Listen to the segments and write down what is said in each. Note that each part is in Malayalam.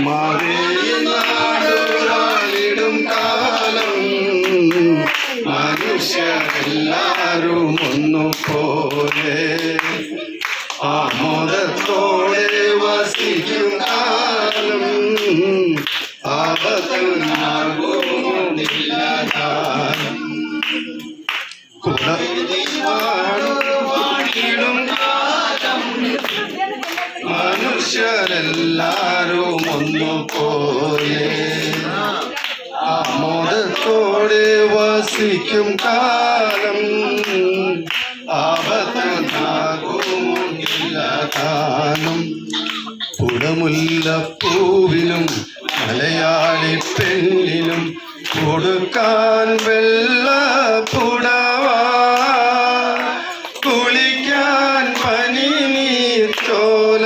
മാവേലിനാടുവാണിടും കാലം മനുഷ്യരെല്ലാരും ഒന്നുപോലെ ആമോദത്തോടെ വസിക്കും കാലം ആപത്തുണ്ടാകുന്നില്ലതാനും കുടവാണിടും കാലം മനുഷ്യരെല്ലാരും ഒന്നുപോലെ ആമോദത്തോടെ വസിക്കും കാലം ആപത്തുണ്ടാകുന്നില്ലതാനും പുടമുല്ലപ്പൂവിനും മലയാളി പെണ്ണിനും കൊടുക്കാൻ വെള്ളപ്പുടവ കുളിക്കാൻ പനിനീർ ചോല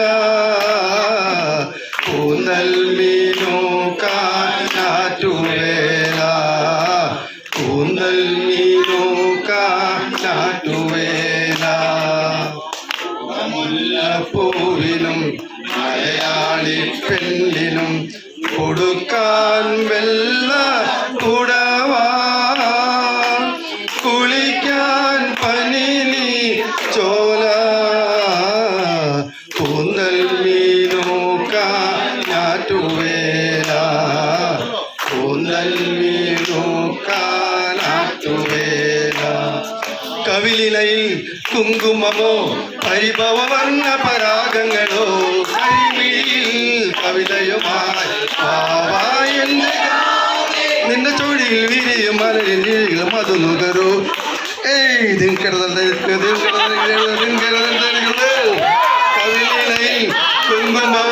കൂന്തൽ മീനൂക്കാൻ നാട്ടുവേല കൂന്തൽ മീനൂക്കാൻ നാട്ടുവേല മുല്ലപ്പൂവിനും മലയാളി പെണ്ണിനും കൊടുക്കാൻ വെള്ള പുടവ കുളിക്കാൻ പനിനി ചോല കൂന്തൽ മീനൂക്കാൻ നാട്ടുവേല കൂന്തൽ മീനൂക്കാൻ നാട്ടുവേല കവിളിനയിൽ കുങ്കുമമോ പരിഭവവർണ്ണ പരാഗങ്ങളോ കൈമിഴിയിൽ കവിതയുമായി നിന്റെ ചോടിയിൽ വിരിയും മലരിൽ മധു നുകരൂ കവിളിനയിൽ കുങ്കുമമോ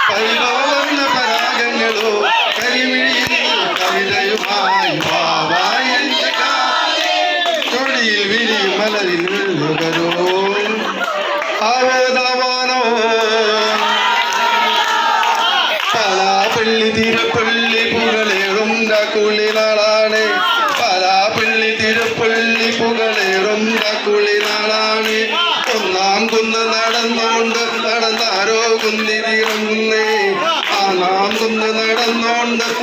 പരിഭവവർണ്ണ പരാഗങ്ങളോ കൈമിഴിയിൽ കവിതയുമായി ചോടിയിൽ വിരിയും മലരിൽ നുകരൂ ആവേദമാനോ പലാപ്പള്ളി തിരുപ്പള്ളി പുകളേറും കുളിനാളാണ് പലാപ്പള്ളി തിരുപ്പള്ളി പുകളേറും കുളിനാളാണ് ഒന്നാം കുന്ന് നടന്നാരോ കുന്നിതിറങ്ങുന്നേ ആനാം കുന്ന്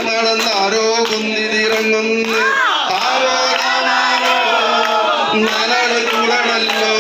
നടന്നാരോ കുന്നിതിറങ്ങുന്നേ ആവേദമാനോ നലണല്ലോ